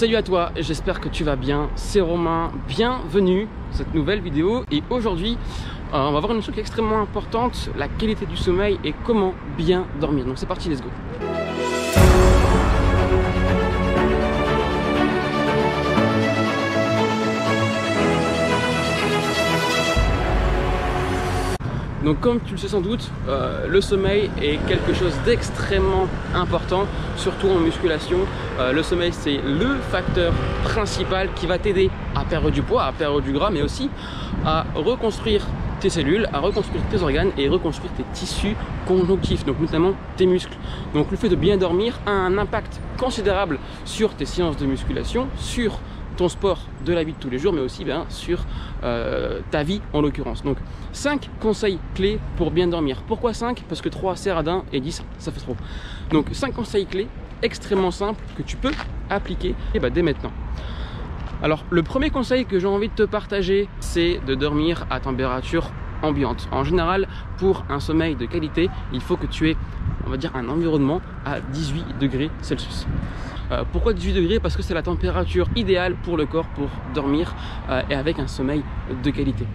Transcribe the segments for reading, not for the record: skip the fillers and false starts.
Salut à toi, j'espère que tu vas bien, c'est Romain, bienvenue dans cette nouvelle vidéo. Et aujourd'hui, on va voir une chose extrêmement importante, la qualité du sommeil et comment bien dormir. Donc c'est parti, let's go. Donc comme tu le sais sans doute, le sommeil est quelque chose d'extrêmement important, surtout en musculation. Le sommeil, c'est le facteur principal qui va t'aider à perdre du poids, à perdre du gras, mais aussi à reconstruire tes cellules, à reconstruire tes organes et reconstruire tes tissus conjonctifs, donc notamment tes muscles. Donc le fait de bien dormir a un impact considérable sur tes séances de musculation, sur ton sport de la vie de tous les jours, mais aussi bien sur ta vie en l'occurrence. Donc 5 conseils clés pour bien dormir. Pourquoi 5? Parce que 3 c'est radin et 10 ça fait trop. Donc 5 conseils clés extrêmement simples que tu peux appliquer dès maintenant. Alors le premier conseil que j'ai envie de te partager, c'est de dormir à température ambiante. En général, pour un sommeil de qualité, il faut que tu aies, on va dire, un environnement à 18 degrés Celsius. Pourquoi 18 degrés? Parce que c'est la température idéale pour le corps pour dormir et avec un sommeil de qualité.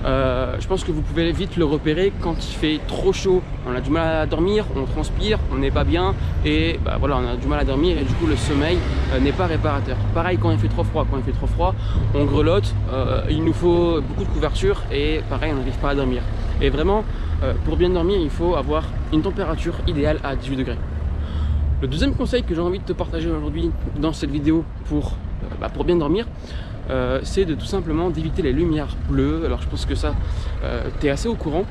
Je pense que vous pouvez vite le repérer quand il fait trop chaud, on a du mal à dormir, on transpire, on n'est pas bien et voilà, on a du mal à dormir et du coup le sommeil n'est pas réparateur. Pareil quand il fait trop froid, on grelotte, il nous faut beaucoup de couverture et pareil on n'arrive pas à dormir. Et vraiment pour bien dormir il faut avoir une température idéale à 18 degrés. Le deuxième conseil que j'ai envie de te partager aujourd'hui dans cette vidéo pour bien dormir, c'est de tout simplement d'éviter les lumières bleues. Alors je pense que ça, tu es assez au courant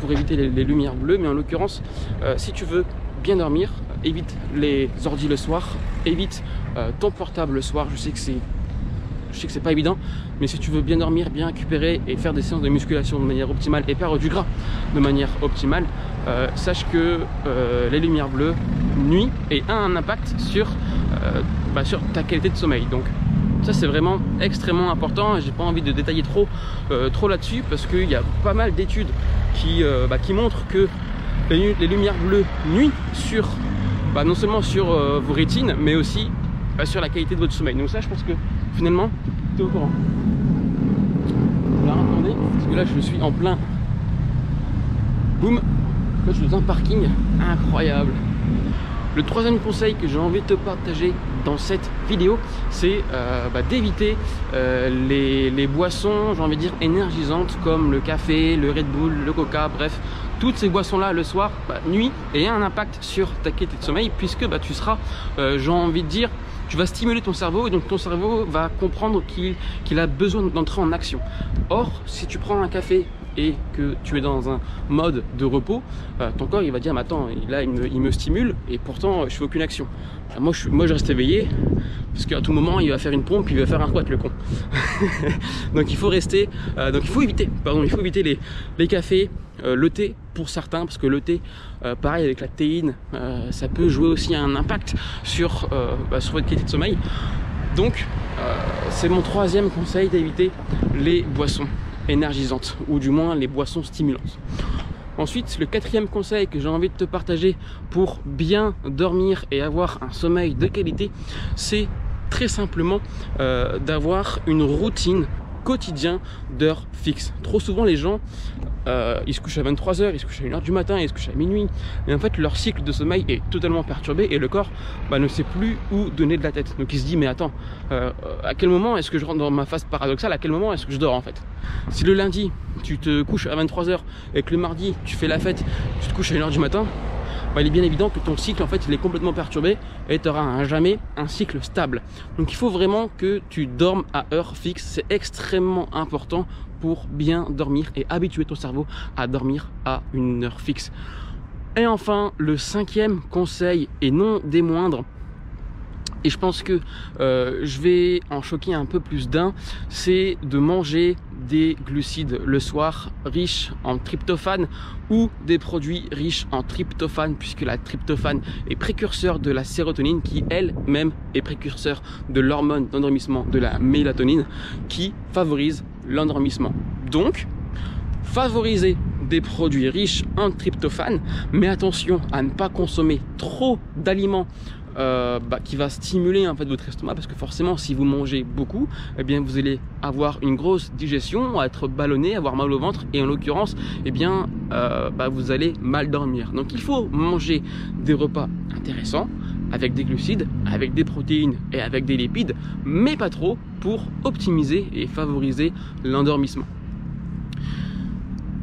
pour éviter les lumières bleues, mais en l'occurrence, si tu veux bien dormir, évite les ordis le soir, évite ton portable le soir. Je sais que c'est pas évident, mais si tu veux bien dormir, bien récupérer et faire des séances de musculation de manière optimale et perdre du gras de manière optimale, sache que les lumières bleues nuisent et a un impact sur ta qualité de sommeil. Donc ça c'est vraiment extrêmement important. J'ai pas envie de détailler trop là-dessus parce qu'il y a pas mal d'études qui montrent que les lumières bleues nuisent sur non seulement sur vos rétines, mais aussi sur la qualité de votre sommeil. Donc ça je pense que finalement tu es au courant. Alors attendez, parce que là je suis en plein boum, là je suis dans un parking incroyable. Le troisième conseil que j'ai envie de te partager dans cette vidéo, c'est d'éviter les boissons, j'ai envie de dire, énergisantes comme le café, le Red Bull, le Coca, bref, toutes ces boissons-là le soir nuit et a un impact sur ta qualité de sommeil puisque tu seras, j'ai envie de dire, tu vas stimuler ton cerveau et donc ton cerveau va comprendre qu'il a besoin d'entrer en action. Or, si tu prends un café et que tu es dans un mode de repos, ton corps il va dire mais attends, là il me stimule et pourtant je fais aucune action. Moi je reste éveillé parce qu'à tout moment il va faire une pompe, il va faire un squat le con. Donc il faut rester, il faut éviter les cafés, le thé pour certains, parce que le thé, pareil avec la théine, ça peut jouer aussi un impact sur votre qualité de sommeil. Donc c'est mon troisième conseil, d'éviter les boissons énergisantes ou du moins les boissons stimulantes. Ensuite, le quatrième conseil que j'ai envie de te partager pour bien dormir et avoir un sommeil de qualité, c'est très simplement d'avoir une routine quotidien d'heures fixes. Trop souvent les gens ils se couchent à 23 h, ils se couchent à 1 h du matin, ils se couchent à minuit, mais en fait leur cycle de sommeil est totalement perturbé et le corps ne sait plus où donner de la tête. Donc il se dit mais attends, à quel moment est-ce que je rentre dans ma phase paradoxale, à quel moment est-ce que je dors en fait? Si le lundi tu te couches à 23 h et que le mardi tu fais la fête, tu te couches à 1 h du matin, il est bien évident que ton cycle en fait il est complètement perturbé et tu auras jamais un cycle stable. Donc il faut vraiment que tu dormes à heure fixe, c'est extrêmement important pour bien dormir et habituer ton cerveau à dormir à une heure fixe. Et enfin, le cinquième conseil et non des moindres, et je pense que je vais en choquer un peu plus d'un, c'est de manger des glucides le soir riches en tryptophane ou des produits riches en tryptophane, puisque la tryptophane est précurseur de la sérotonine qui elle-même est précurseur de l'hormone d'endormissement de la mélatonine qui favorise l'endormissement. Donc favoriser des produits riches en tryptophane, mais attention à ne pas consommer trop d'aliments qui va stimuler en fait votre estomac, parce que forcément si vous mangez beaucoup, eh bien vous allez avoir une grosse digestion, être ballonné, avoir mal au ventre, et en l'occurrence eh bien vous allez mal dormir. Donc il faut manger des repas intéressants avec des glucides, avec des protéines et avec des lipides, mais pas trop, pour optimiser et favoriser l'endormissement.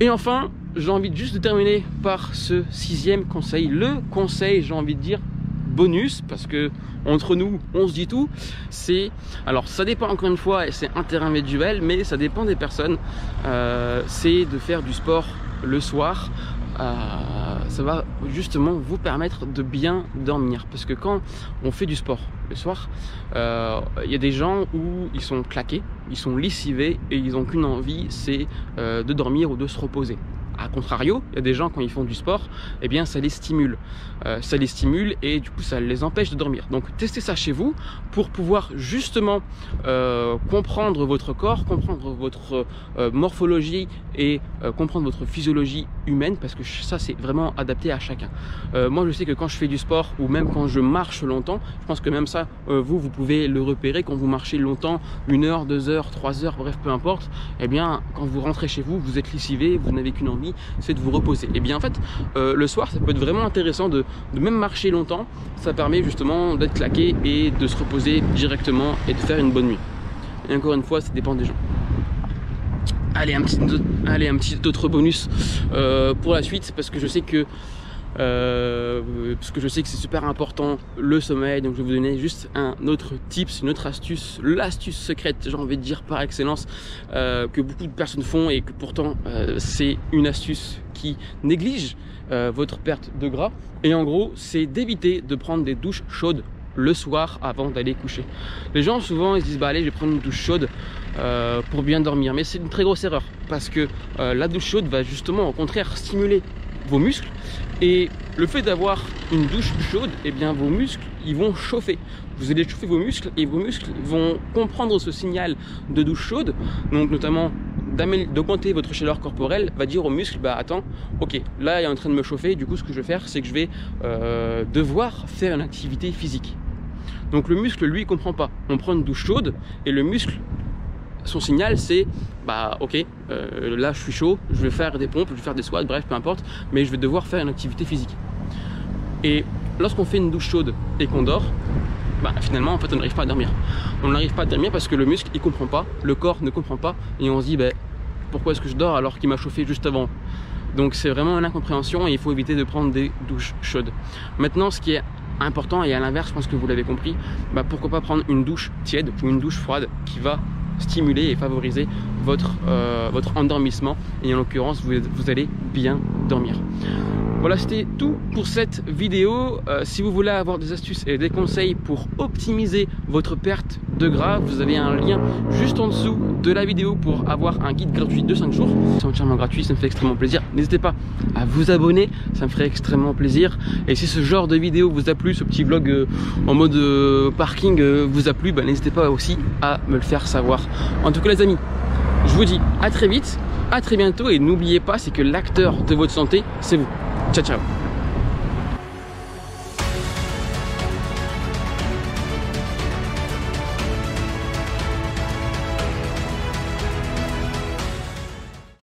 Et enfin, j'ai envie juste de terminer par ce 6e conseil, le conseil, j'ai envie de dire, bonus, parce que entre nous on se dit tout, c'est, alors ça dépend encore une fois, et c'est interindividuel, mais ça dépend des personnes, c'est de faire du sport le soir. Ça va justement vous permettre de bien dormir, parce que quand on fait du sport le soir, il y a des gens où ils sont claqués, ils sont lessivés et ils n'ont qu'une envie, c'est de dormir ou de se reposer. A contrario, il y a des gens quand ils font du sport, eh bien ça les stimule et du coup ça les empêche de dormir. Donc testez ça chez vous pour pouvoir justement comprendre votre corps, comprendre votre morphologie et comprendre votre physiologie humaine, parce que ça c'est vraiment adapté à chacun. Moi je sais que quand je fais du sport ou même quand je marche longtemps, je pense que même ça vous pouvez le repérer quand vous marchez longtemps, 1 heure, 2 heures, 3 heures, bref peu importe, eh bien quand vous rentrez chez vous, vous êtes lessivé, vous n'avez qu'une envie, c'est de vous reposer. Et bien en fait le soir ça peut être vraiment intéressant de même marcher longtemps, ça permet justement d'être claqué et de se reposer directement et de faire une bonne nuit. Et encore une fois ça dépend des gens. Allez, un petit autre bonus pour la suite, parce que je sais que c'est super important le sommeil. Donc je vais vous donner juste un autre tips, une autre astuce, l'astuce secrète, j'ai envie de dire par excellence, que beaucoup de personnes font et que pourtant c'est une astuce qui néglige votre perte de gras. Et en gros c'est d'éviter de prendre des douches chaudes le soir avant d'aller coucher. Les gens souvent ils se disent bah allez je vais prendre une douche chaude pour bien dormir, mais c'est une très grosse erreur, parce que la douche chaude va justement au contraire stimuler vos muscles, et le fait d'avoir une douche chaude, et bien vos muscles ils vont chauffer, vous allez chauffer vos muscles et vos muscles vont comprendre ce signal de douche chaude, donc notamment d'augmenter votre chaleur corporelle, va dire aux muscles bah attends, ok là il est en train de me chauffer, du coup ce que je vais faire c'est que je vais devoir faire une activité physique. Donc le muscle lui il comprend pas, on prend une douche chaude et le muscle, son signal c'est bah ok là je suis chaud, je vais faire des pompes, je vais faire des squats, bref peu importe, mais je vais devoir faire une activité physique. Et lorsqu'on fait une douche chaude et qu'on dort, bah, finalement en fait on n'arrive pas à dormir. On n'arrive pas à dormir parce que le muscle il comprend pas, le corps ne comprend pas, et on se dit bah, pourquoi est-ce que je dors alors qu'il m'a chauffé juste avant. Donc c'est vraiment une incompréhension et il faut éviter de prendre des douches chaudes. Maintenant ce qui est important, et à l'inverse je pense que vous l'avez compris, bah, pourquoi pas prendre une douche tiède ou une douche froide qui va stimuler et favoriser votre endormissement, et en l'occurrence vous allez bien dormir. Voilà, c'était tout pour cette vidéo. Si vous voulez avoir des astuces et des conseils pour optimiser votre perte de gras, vous avez un lien juste en dessous de la vidéo pour avoir un guide gratuit de 5 jours. C'est entièrement gratuit, ça me fait extrêmement plaisir. N'hésitez pas à vous abonner, ça me ferait extrêmement plaisir. Et si ce genre de vidéo vous a plu, ce petit vlog en mode parking vous a plu, bah, n'hésitez pas aussi à me le faire savoir. En tout cas les amis, je vous dis à très vite, à très bientôt, et n'oubliez pas, c'est que l'acteur de votre santé, c'est vous. Ciao ciao.